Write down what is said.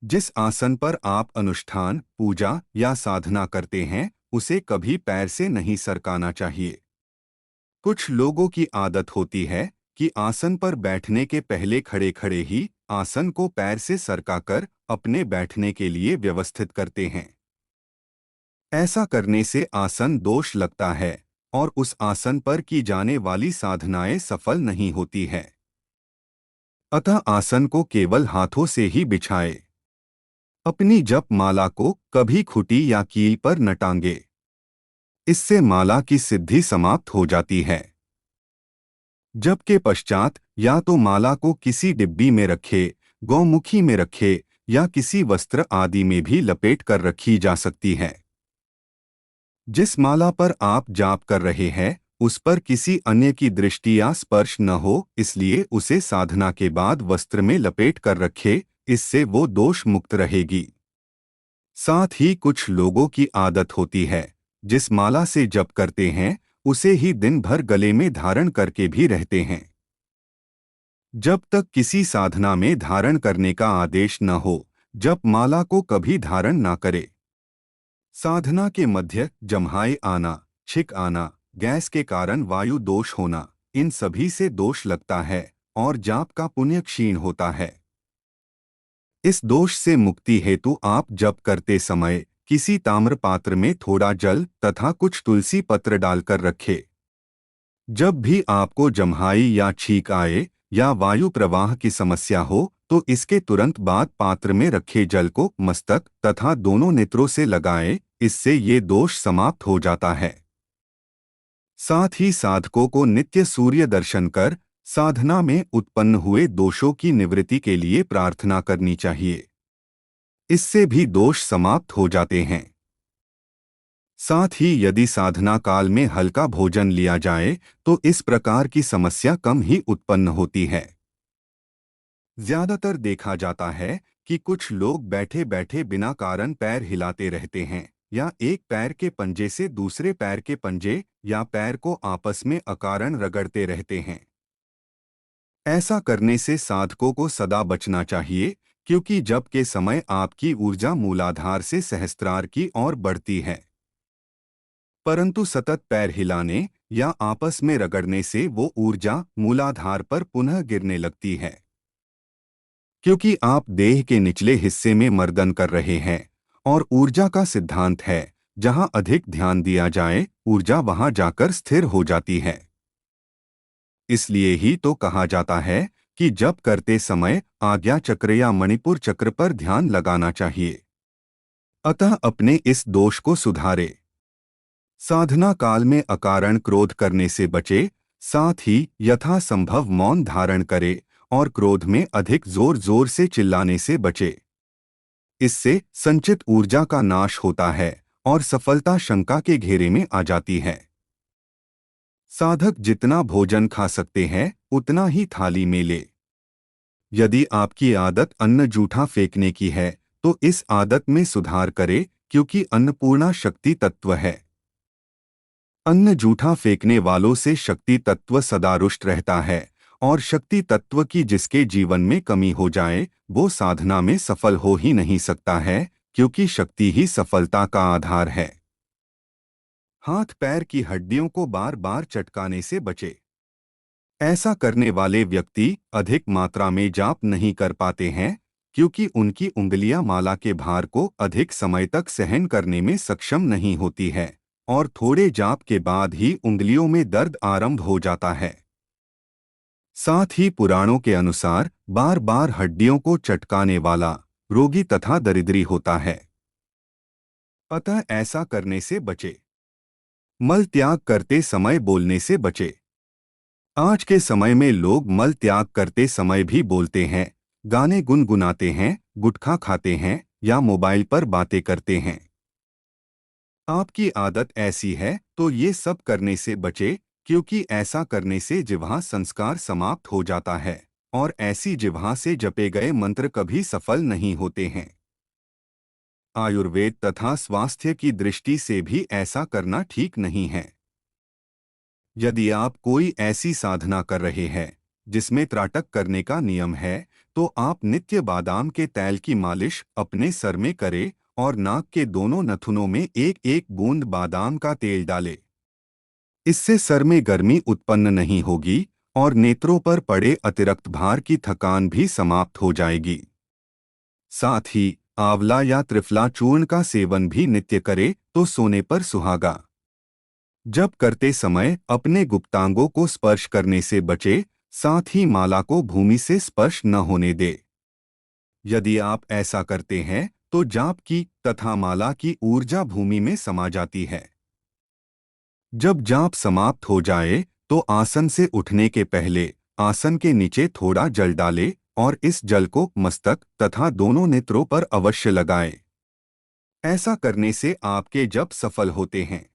जिस आसन पर आप अनुष्ठान, पूजा या साधना करते हैं, उसे कभी पैर से नहीं सरकाना चाहिए। कुछ लोगों की आदत होती है कि आसन पर बैठने के पहले खड़े खड़े ही आसन को पैर से सरकाकर अपने बैठने के लिए व्यवस्थित करते हैं। ऐसा करने से आसन दोष लगता है और उस आसन पर की जाने वाली साधनाएं सफल नहीं होती है। अतः आसन को केवल हाथों से ही बिछाए। अपनी जप माला को कभी खुटी या कील पर न टांगे। इससे माला की सिद्धि समाप्त हो जाती है। जप के पश्चात या तो माला को किसी डिब्बी में रखे, गौमुखी में रखे या किसी वस्त्र आदि में भी लपेट कर रखी जा सकती है। जिस माला पर आप जाप कर रहे हैं, उस पर किसी अन्य की दृष्टि या स्पर्श न हो, इसलिए उसे साधना के बाद वस्त्र में लपेट कर रखे। इससे वो दोष मुक्त रहेगी। साथ ही कुछ लोगों की आदत होती है, जिस माला से जप करते हैं उसे ही दिन भर गले में धारण करके भी रहते हैं। जब तक किसी साधना में धारण करने का आदेश न हो, जप माला को कभी धारण ना करे। साधना के मध्य जम्हाई आना, छिक आना, गैस के कारण वायु दोष होना, इन सभी से दोष लगता है और जाप का पुण्य क्षीण होता है। इस दोष से मुक्ति हेतु आप जप करते समय किसी ताम्र पात्र में थोड़ा जल तथा कुछ तुलसी पत्र डालकर रखें। जब भी आपको जम्हाई या छींक आए या वायु प्रवाह की समस्या हो, तो इसके तुरंत बाद पात्र में रखे जल को मस्तक तथा दोनों नेत्रों से लगाएं। इससे ये दोष समाप्त हो जाता है। साथ ही साधकों को नित्य सूर्य दर्शन कर साधना में उत्पन्न हुए दोषों की निवृत्ति के लिए प्रार्थना करनी चाहिए। इससे भी दोष समाप्त हो जाते हैं। साथ ही यदि साधना काल में हल्का भोजन लिया जाए तो इस प्रकार की समस्या कम ही उत्पन्न होती है। ज्यादातर देखा जाता है कि कुछ लोग बैठे बैठे बिना कारण पैर हिलाते रहते हैं या एक पैर के पंजे से दूसरे पैर के पंजे या पैर को आपस में अकारण रगड़ते रहते हैं। ऐसा करने से साधकों को सदा बचना चाहिए, क्योंकि जप के समय आपकी ऊर्जा मूलाधार से सहस्त्रार की ओर बढ़ती है। परंतु सतत पैर हिलाने या आपस में रगड़ने से वो ऊर्जा मूलाधार पर पुनः गिरने लगती है। क्योंकि आप देह के निचले हिस्से में मर्दन कर रहे हैं और ऊर्जा का सिद्धांत है, जहां अधिक ध्यान दिया जाए ऊर्जा वहां जाकर स्थिर हो जाती है। इसलिए ही तो कहा जाता है कि जप करते समय आज्ञा चक्र या मणिपुर चक्र पर ध्यान लगाना चाहिए। अतः अपने इस दोष को सुधारे। साधना काल में अकारण क्रोध करने से बचे, साथ ही यथासंभव मौन धारण करे और क्रोध में अधिक जोर जोर से चिल्लाने से बचे। इससे संचित ऊर्जा का नाश होता है और सफलता शंका के घेरे में आ जाती है। साधक जितना भोजन खा सकते हैं उतना ही थाली में ले। यदि आपकी आदत अन्न जूठा फेंकने की है तो इस आदत में सुधार करे, क्योंकि अन्नपूर्णा शक्ति तत्व है। अन्न जूठा फेंकने वालों से शक्ति तत्व सदा रुष्ट रहता है और शक्ति तत्व की जिसके जीवन में कमी हो जाए वो साधना में सफल हो ही नहीं सकता है, क्योंकि शक्ति ही सफलता का आधार है। हाथ पैर की हड्डियों को बार बार चटकाने से बचे। ऐसा करने वाले व्यक्ति अधिक मात्रा में जाप नहीं कर पाते हैं, क्योंकि उनकी उंगलियां माला के भार को अधिक समय तक सहन करने में सक्षम नहीं होती है और थोड़े जाप के बाद ही उंगलियों में दर्द आरंभ हो जाता है। साथ ही पुराणों के अनुसार बार बार हड्डियों को चटकाने वाला रोगी तथा दरिद्री होता है। अतः ऐसा करने से बचे। मल त्याग करते समय बोलने से बचे। आज के समय में लोग मल त्याग करते समय भी बोलते हैं, गाने गुनगुनाते हैं, गुटखा खाते हैं या मोबाइल पर बातें करते हैं। आपकी आदत ऐसी है तो ये सब करने से बचे, क्योंकि ऐसा करने से जिह्वा संस्कार समाप्त हो जाता है और ऐसी जिह्वा से जपे गए मंत्र कभी सफल नहीं होते हैं। आयुर्वेद तथा स्वास्थ्य की दृष्टि से भी ऐसा करना ठीक नहीं है। यदि आप कोई ऐसी साधना कर रहे हैं जिसमें त्राटक करने का नियम है, तो आप नित्य बादाम के तेल की मालिश अपने सर में करें और नाक के दोनों नथुनों में एक एक बूंद बादाम का तेल डालें। इससे सर में गर्मी उत्पन्न नहीं होगी और नेत्रों पर पड़े अतिरिक्त भार की थकान भी समाप्त हो जाएगी। साथ ही आंवला या त्रिफला चूर्ण का सेवन भी नित्य करे तो सोने पर सुहागा। जप करते समय अपने गुप्तांगों को स्पर्श करने से बचे, साथ ही माला को भूमि से स्पर्श न होने दे। यदि आप ऐसा करते हैं तो जाप की तथा माला की ऊर्जा भूमि में समा जाती है। जब जाप समाप्त हो जाए तो आसन से उठने के पहले आसन के नीचे थोड़ा जल डालें और इस जल को मस्तक तथा दोनों नेत्रों पर अवश्य लगाएं। ऐसा करने से आपके जप सफल होते हैं।